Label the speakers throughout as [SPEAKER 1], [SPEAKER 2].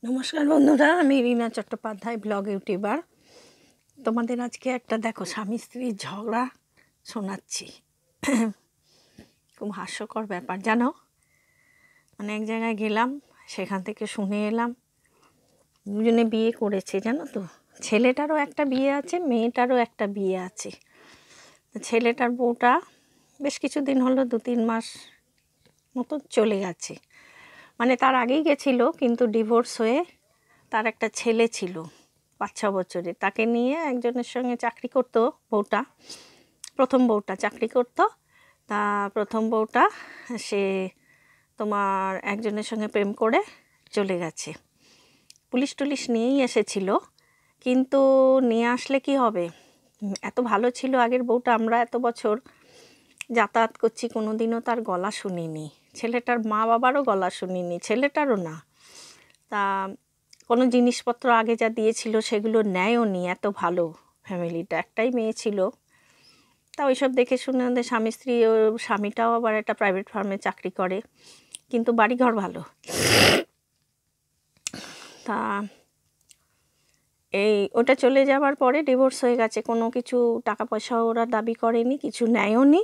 [SPEAKER 1] নমস্কার বন্ধুরা, আমি রিনা চট্টোপাধ্যায়, ব্লগ ইউটিউবার। তোমাদের আজকে একটা দেখো স্বামী স্ত্রীর ঝগড়া শোনাচ্ছি। খুব হাস্যকর ব্যাপার জানো। মানে এক জায়গায় গেলাম, সেখান থেকে শুনে এলাম দুজনে বিয়ে করেছে জানো তো। ছেলেটারও একটা বিয়ে আছে, মেয়েটারও একটা বিয়ে আছে। ছেলেটার বউটা বেশ কিছুদিন হলো, 2-3 মাস মতো চলে গেছে। মানে তার আগেই গেছিলো, কিন্তু ডিভোর্স হয়ে তার একটা ছেলে ছিল 5-6 বছরের। তাকে নিয়ে একজনের সঙ্গে চাকরি করতো বউটা, প্রথম বউটা চাকরি করতো। তা প্রথম বউটা সে তোমার একজনের সঙ্গে প্রেম করে চলে গেছে। পুলিশ টুলিশ নিয়েই এসেছিল, কিন্তু নিয়ে আসলে কি হবে, এত ভালো ছিল আগের বউটা। আমরা এত বছর যাতায়াত করছি, কোনো দিনও তার গলা শুনিনি। ছেলেটার মা বাবারও গলা শুনিনি, ছেলেটারও না। তা কোনো জিনিসপত্র আগে যা দিয়েছিল সেগুলো নেয়ও নি। এত ভালো ফ্যামিলিটা, একটাই মেয়ে ছিল। তা ওইসব দেখে শুনে ওদের স্বামী স্ত্রী, ও স্বামীটাও আবার একটা প্রাইভেট ফার্মে চাকরি করে, কিন্তু বাড়িঘর ভালো। তা ওটা চলে যাওয়ার পরে ডিভোর্স হয়ে গেছে। কোনো কিছু টাকা পয়সা ওরা দাবি করেনি, কিছু নেয়ও নি,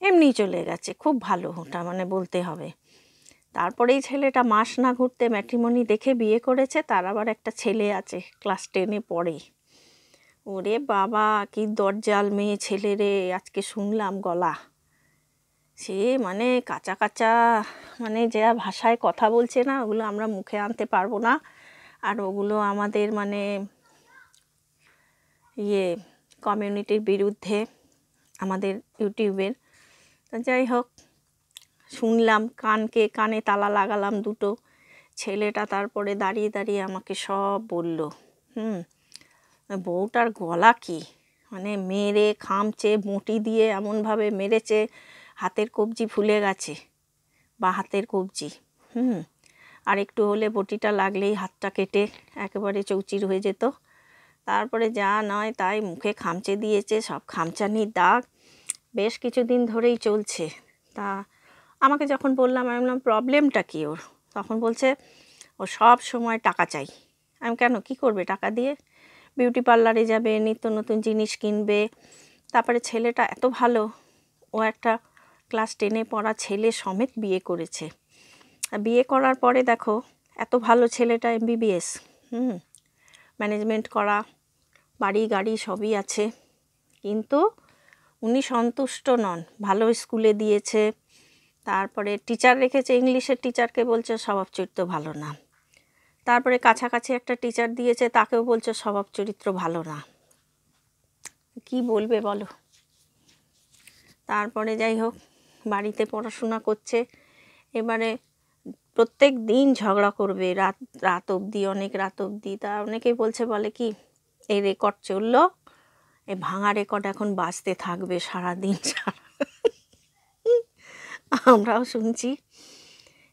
[SPEAKER 1] এমনি চলে গেছে। খুব ভালো ওটা, মানে বলতে হবে। তারপরেই ছেলেটা মাস না ঘুরতে ম্যাট্রিমনি দেখে বিয়ে করেছে। তার আবার একটা ছেলে আছে, ক্লাস 10-এ পড়ে। ওরে বাবা, কি দরজাল মেয়ে ছেলে রে! আজকে শুনলাম গলা, সে মানে কাঁচা কাঁচা, মানে যে ভাষায় কথা বলছে না, ওগুলো আমরা মুখে আনতে পারবো না। আর ওগুলো আমাদের মানে কমিউনিটির বিরুদ্ধে, আমাদের ইউটিউবের। যাই হোক, শুনলাম, কানে তালা লাগালাম দুটো। ছেলেটা তারপরে দাঁড়িয়ে দাঁড়িয়ে আমাকে সব বলল। বউটার গলা কি, মানে মেরে খামচে বঁটি দিয়ে এমনভাবে মেরেছে, হাতের কবজি ফুলে গেছে, বা হাতের কবজি। আর একটু হলে বটিটা লাগলেই হাতটা কেটে একেবারে চৌচির হয়ে যেত। তারপরে যা নয় তাই মুখে খামচে দিয়েছে, সব খামচানির দাগ বেশ কিছুদিন ধরেই চলছে। তা আমাকে যখন বললাম, আমি বললাম প্রবলেমটা কী ওর, তখন বলছে ও সব সময় টাকা চাই। আমি কেন, কী করবে টাকা দিয়ে? বিউটি পার্লারে যাবে, নিত্য নতুন জিনিস কিনবে। তারপরে ছেলেটা এত ভালো, ও একটা ক্লাস 10-এ পড়া ছেলে সমেত বিয়ে করেছে। বিয়ে করার পরে দেখো, এত ভালো ছেলেটা MBBS, ম্যানেজমেন্ট করা, বাড়ি গাড়ি সবই আছে, কিন্তু উনি সন্তুষ্ট নন। ভালো স্কুলে দিয়েছে, তারপরে টিচার রেখেছে, ইংলিশের টিচারকে বলছে স্বভাব চরিত্র ভালো না। তারপরে কাছাকাছি একটা টিচার দিয়েছে, তাকেও বলছে স্বভাব চরিত্র ভালো না। কি বলবে বলো। তারপরে যাই হোক, বাড়িতে পড়াশোনা করছে। এবারে প্রত্যেক দিন ঝগড়া করবে, রাত অবধি, অনেক রাত অবধি। তা অনেকেই বলে কি, এই রেকর্ড চললো, এই ভাঙা রেকর্ড এখন বাজতে থাকবে সারাদিন আমরাও শুনছি।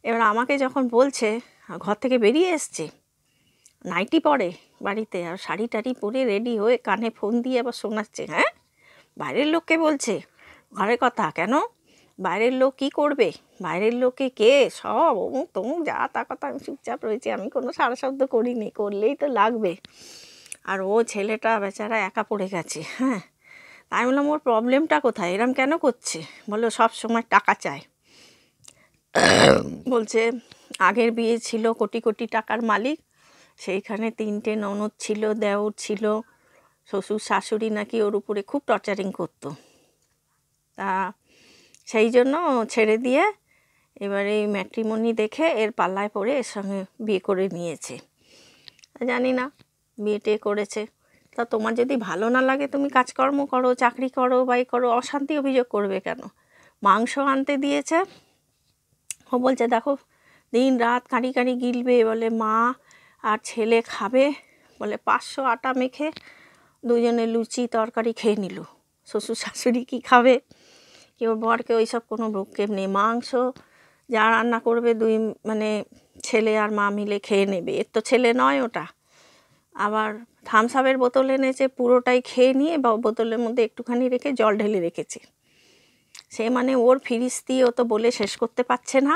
[SPEAKER 1] এবার আমাকে যখন বলছে, ঘর থেকে বেরিয়ে এসছে, নাইটি পরে বাড়িতে, আর শাড়ি টাড়ি পরে রেডি হয়ে কানে ফোন দিয়ে আবার শোনাচ্ছে, হ্যাঁ বাইরের লোককে বলছে ঘরের কথা, কেন বাইরের লোক কি করবে, বাইরের লোকে কে, সব অমুক তমুক যা তা কথা। আমি চুপচাপ রয়েছি, আমি কোনো সারা শব্দ করিনি, করলেই তো লাগবে। আর ও ছেলেটা বেচারা একা পড়ে গেছে। তাই বললাম ওর প্রবলেমটা কোথায়, এরম কেন করছে? বললো সব সময় টাকা চায়। বলছে আগের বিয়ে ছিল কোটি কোটি টাকার মালিক, সেইখানে 3টে ননদ ছিল, দেওর ছিল, শ্বশুর শাশুড়ি নাকি ওর উপরে খুব টর্চারিং করতো। তা সেই জন্য ছেড়ে দিয়ে এবারে এই ম্যাট্রিমনি দেখে এর পাল্লায় পড়ে এর সঙ্গে বিয়ে করে নিয়েছে। জানি না, বিয়ে করেছে। তা তোমার যদি ভালো না লাগে, তুমি কাজকর্ম করো, চাকরি করো, করো, অশান্তি অভিযোগ করবে কেন? মাংস আনতে দিয়েছে, ও বলছে দেখো দিন রাত কাঁড়ি কাঁড়ি গিলবে, বলে মা আর ছেলে খাবে, বলে 500 আটা মেখে দুজনে লুচি তরকারি খেয়ে নিল। শ্বশুর শাশুড়ি কী খাবে? কেউ বরকে ওইসব কোনো ভ্রুক্ষেপ নেই। মাংস যা রান্না করবে মানে ছেলে আর মা মিলে খেয়ে নেবে। এর তো ছেলে নয় ওটা। আবার থামস আপের বোতল এনেছে, পুরোটাই খেয়ে নিয়ে বোতলের মধ্যে একটুখানি রেখে জল ঢেলে রেখেছে। সে মানে ওর ফিরিস্তি, ও তো বলে শেষ করতে পারছে না।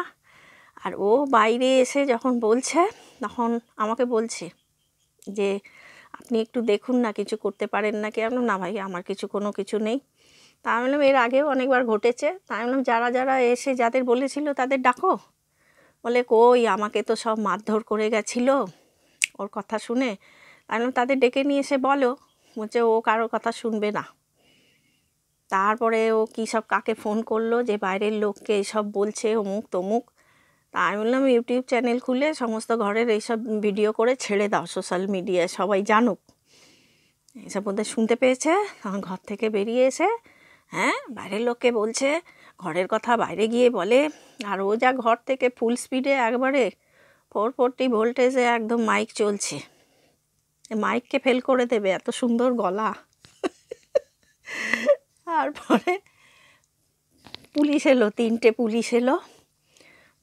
[SPEAKER 1] আর ও বাইরে এসে যখন বলছে তখন আমাকে বলছে যে আপনি একটু দেখুন না, কিছু করতে পারেন না কি? আমি বললাম, না ভাই, আমার কোনো কিছু নেই। তা আমি বললাম, এর আগেও অনেকবার ঘটেছে। তা আমি বললাম, যারা যারা এসে যাদের বলেছিল তাদের ডাকো। বলে, কই, আমাকে তো সব মারধর করে গেছিলো ওর কথা শুনে। আমি বললাম, তাদের ডেকে নিয়ে এসে বলো। বলছে, ও কারোর কথা শুনবে না। তারপরে ও কী সব কাকে ফোন করলো যে বাইরের লোককে এসব বলছে অমুক তমুক। তা আমি বললাম, ইউটিউব চ্যানেল খুলে সমস্ত ঘরের এইসব ভিডিও করে ছেড়ে দাও সোশ্যাল মিডিয়ায়, সবাই জানুক। এসব ওদের শুনতে পেয়েছে, তখন ঘর থেকে বেরিয়ে এসে হ্যাঁ বাইরের লোককে বলছে, ঘরের কথা বাইরে গিয়ে বলে। আর ও যা ঘর থেকে ফুল স্পিডে একবারে 440 ভোল্টেজে একদম মাইক চলছে, মাইককে ফেল করে দেবে, এত সুন্দর গলা। তারপরে পুলিশ এলো, 3টে পুলিশ এলো।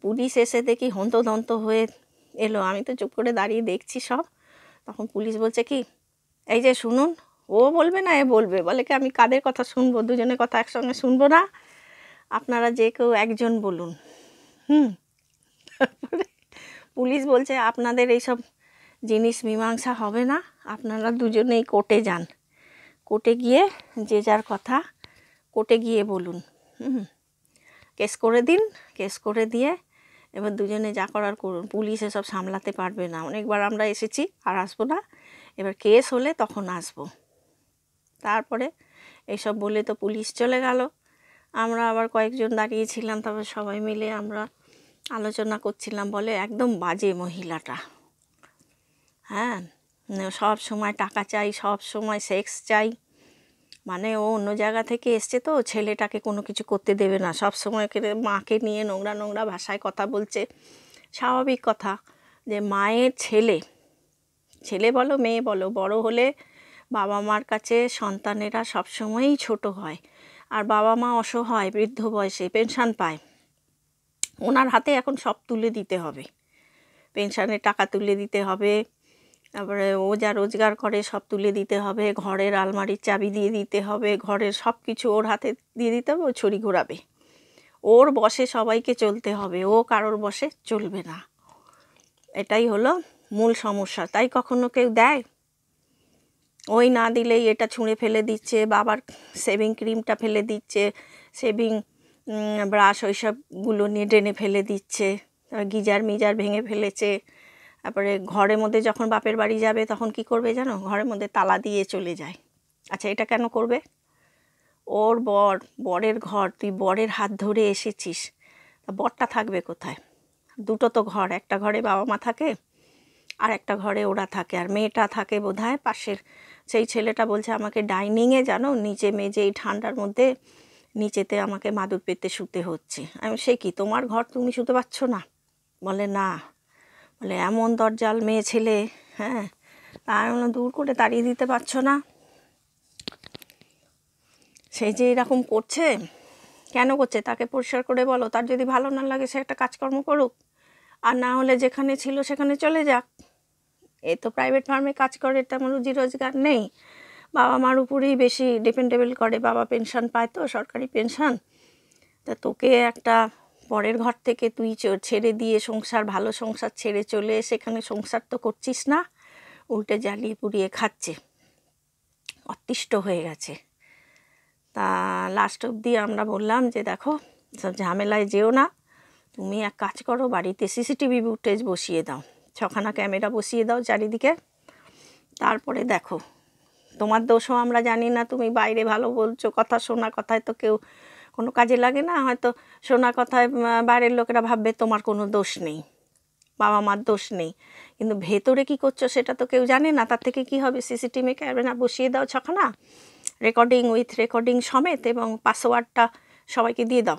[SPEAKER 1] পুলিশ এসে দেখি হন্তদন্ত হয়ে এলো। আমি তো চুপ করে দাঁড়িয়ে দেখছি সব। তখন পুলিশ বলছে কি, এই যে শুনুন, ও বলবে না এ বলবে। বলে কি, আমি কাদের কথা শুনবো? দুজনের কথা একসঙ্গে শুনবো না, আপনারা যে কেউ একজন বলুন। তারপরে পুলিশ বলছে, আপনাদের এইসব জিনিস মীমাংসা হবে না, আপনারা দুজনেই কোর্টে যান, কোর্টে গিয়ে যে যার কথা কোর্টে গিয়ে বলুন। কেস করে দিন, কেস করে দিয়ে এবার দুজনে যা করার করুন, পুলিশ এসব সামলাতে পারবে না। অনেকবার আমরা এসেছি, আর আসবো না, এবার কেস হলে তখন আসবো। তারপরে এইসব বলে তো পুলিশ চলে গেল। আমরা আবার কয়েকজন দাঁড়িয়েছিলাম, তারপর সবাই মিলে আমরা আলোচনা করছিলাম। বলে, একদম বাজে মহিলাটা, হ্যাঁ, সব সময় টাকা চাই, সব সময় সেক্স চাই। মানে ও অন্য জায়গা থেকে এসছে তো, ছেলেটাকে কোনো কিছু করতে দেবে না, সব সময় মাকে নিয়ে নোংরা নোংরা ভাষায় কথা বলছে। স্বাভাবিক কথা যে মায়ের ছেলে বলো মেয়ে বলো, বড় হলে বাবা মার কাছে সন্তানেরা সবসময়ই ছোট হয়। আর বাবা মা অসহায়, বৃদ্ধ বয়সে পেনশন পায়, ওনার হাতে এখন সব তুলে দিতে হবে, পেনশনের টাকা তুলে দিতে হবে, তারপরে ও যা রোজগার করে সব তুলে দিতে হবে, ঘরের আলমারির চাবি দিয়ে দিতে হবে, ঘরের সব কিছু ওর হাতে দিয়ে দিতে হবে। ও ছড়ি ঘোরাবে, ওর বসে সবাইকে চলতে হবে, ও কারোর বসে চলবে না। এটাই হলো মূল সমস্যা। তাই কখনো কেউ দেয়? ওই না দিলেই এটা ছুঁড়ে ফেলে দিচ্ছে, বাবার শেভিং ক্রিমটা ফেলে দিচ্ছে, শেভিং ব্রাশ ওইসবগুলো নিয়ে ড্রেনে ফেলে দিচ্ছে, গিজার মিজার ভেঙে ফেলেছে। তারপরে ঘরের মধ্যে যখন বাপের বাড়ি যাবে তখন কি করবে জানো? ঘরের মধ্যে তালা দিয়ে চলে যায়। আচ্ছা, এটা কেন করবে? ওর বরের ঘর, তুই বরের হাত ধরে এসেছিস, বরটা থাকবে কোথায়? দুটো তো ঘর, একটা ঘরে বাবা মা থাকে আর একটা ঘরে ওরা থাকে, আর মেয়েটা থাকে বোধহয় পাশের। সেই ছেলেটা বলছে আমাকে ডাইনিংয়ে, জানো, নিচে মেজে এই ঠান্ডার মধ্যে নিচেতে আমাকে মাদুর পেতে শুতে হচ্ছে। আমি, সে কি, তোমার ঘর তুমি শুতে পারছো না? বলে না। বলে, এমন দরজাল মেয়ে ছেলে, হ্যাঁ, তার দূর করে তাড়িয়ে দিতে পারছো না? সে যে এরকম করছে, কেন করছে তাকে পরিষ্কার করে বলো। তার যদি ভালো না লাগে সে একটা কাজকর্ম করুক, আর না হলে যেখানে ছিল সেখানে চলে যাক। এ তো প্রাইভেট ফার্মে কাজ করে, তেমন রুজি রোজগার নেই, বাবা মার উপরেই বেশি ডিপেন্ডেবল করে। বাবা পেনশন পায় তো, সরকারি পেনশন। তা তোকে একটা পরের ঘর থেকে তুই ছেড়ে দিয়ে ভালো সংসার ছেড়ে চলে সেখানে সংসার তো করছিস না, উল্টে জ্বালিয়ে পুড়িয়ে খাচ্ছে, অতিষ্ঠ হয়ে গেছে। তা লাস্ট অবধি আমরা বললাম যে দেখো, সব ঝামেলায় যেও না, তুমি এক কাজ করো, বাড়িতে সিসিটিভি ফুটেজ বসিয়ে দাও, 6খানা ক্যামেরা বসিয়ে দাও চারিদিকে। তারপরে দেখো, তোমার দোষও আমরা জানি না, তুমি বাইরে ভালো বলছো, কথা শোনা কথায় তো কেউ কোনো কাজে লাগে না, হয়তো শোনা কথায় বাইরের লোকেরা ভাববে তোমার কোনো দোষ নেই, বাবা মার দোষ নেই, কিন্তু ভেতরে কি করছো সেটা তো কেউ জানে না। তার থেকে কি হবে, সিসিটিভি ক্যামেরা বসিয়ে দাও 6খানা, রেকর্ডিং সমেত, এবং পাসওয়ার্ডটা সবাইকে দিয়ে দাও,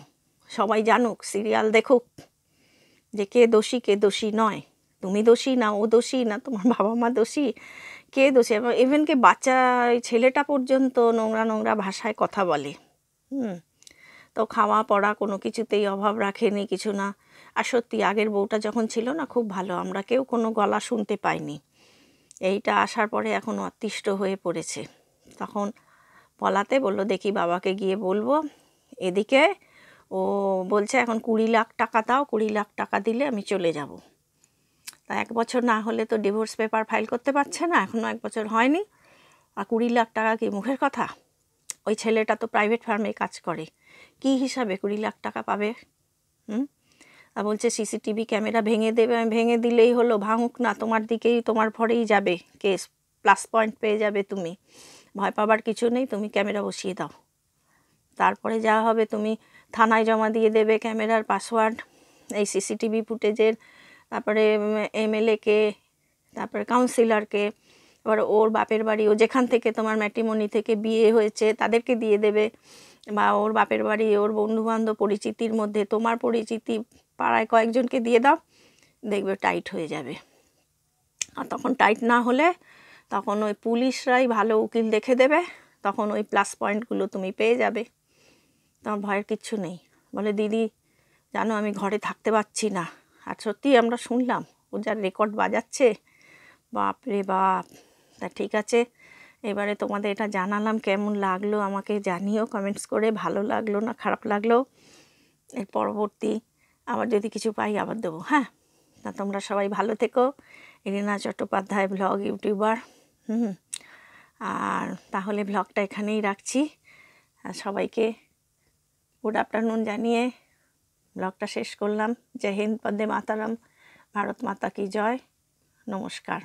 [SPEAKER 1] সবাই জানুক, সিরিয়াল দেখুক যে কে দোষী নয়। তুমি দোষী না, ও দোষী না, তোমার বাবা মা দোষী, কে দোষী। ইভেন কে বাচ্চা ছেলেটা পর্যন্ত নোংরা নোংরা ভাষায় কথা বলে। তো খাওয়া পড়া কোনো কিছুতেই অভাব রাখেনি, কিছু না। আর সত্যি আগের বউটা যখন ছিল না, খুব ভালো, আমরা কেউ কোনো গলা শুনতে পাইনি। এইটা আসার পরে এখন অতিষ্ঠ হয়ে পড়েছে। তখন পলাতে বলল, দেখি বাবাকে গিয়ে বলবো। এদিকে ও বলছে এখন 20 লাখ টাকা দাও, 20 লাখ টাকা দিলে আমি চলে যাব। তা 1 বছর না হলে তো ডিভোর্স পেপার ফাইল করতে পারছে না, এখনও 1 বছর হয়নি। আর 20 লাখ টাকা কি মুখের কথা? ওই ছেলেটা তো প্রাইভেট ফার্মে কাজ করে, কি হিসাবে 20 লাখ টাকা পাবে? আর বলছে সিসিটিভি ক্যামেরা ভেঙে দেবে, ভেঙে দিলেই হলো, ভাঙুক না, তোমার দিকেই, তোমার ভরেই যাবে কেস, প্লাস পয়েন্ট পেয়ে যাবে তুমি, ভয় পাবার কিছু নেই, তুমি ক্যামেরা বসিয়ে দাও, তারপরে যা হবে তুমি থানায় জমা দিয়ে দেবে ক্যামেরার পাসওয়ার্ড, এই সিসিটিভি ফুটেজের, তারপরে এমএলএকে, তারপরে কাউন্সিলরকে, এবার ওর বাপের বাড়ি, ও যেখান থেকে তোমার ম্যাট্রিমনি থেকে বিয়ে হয়েছে তাদেরকে দিয়ে দেবে, বা ওর বাপের বাড়ি, ওর বন্ধুবান্ধব পরিচিতির মধ্যে তোমার পরিচিতি পাড়ায় কয়েকজনকে দিয়ে দাও, দেখবে টাইট হয়ে যাবে। আর তখন টাইট না হলে তখন ওই পুলিশরাই ভালো উকিল দেখে দেবে, তখন ওই প্লাস পয়েন্টগুলো তুমি পেয়ে যাবে, তোমার ভয়ের কিচ্ছু নেই। বলে দিদি জানো আমি ঘরে থাকতে পারছি না, আর সত্যি আমরা শুনলাম ও যার রেকর্ড বাজাচ্ছে, বাপ রে বাপ। তা ঠিক আছে, এবারে তোমাদের এটা জানালাম, কেমন লাগলো আমাকে জানিও কমেন্টস করে, ভালো লাগলো না খারাপ লাগলো। এর পরবর্তী আবার যদি কিছু পাই আবার দেবো। হ্যাঁ, তা তোমরা সবাই ভালো থেকো। Erina Chattopadhyay blog YouTuber. আর তাহলে ব্লগটা এখানেই রাখছি, আর সবাইকে গুড আফটারনুন জানিয়ে ব্লগটা শেষ করলাম। জয় হিন্দ, বন্দে মাতারাম, ভারত মাতা কি জয়, নমস্কার।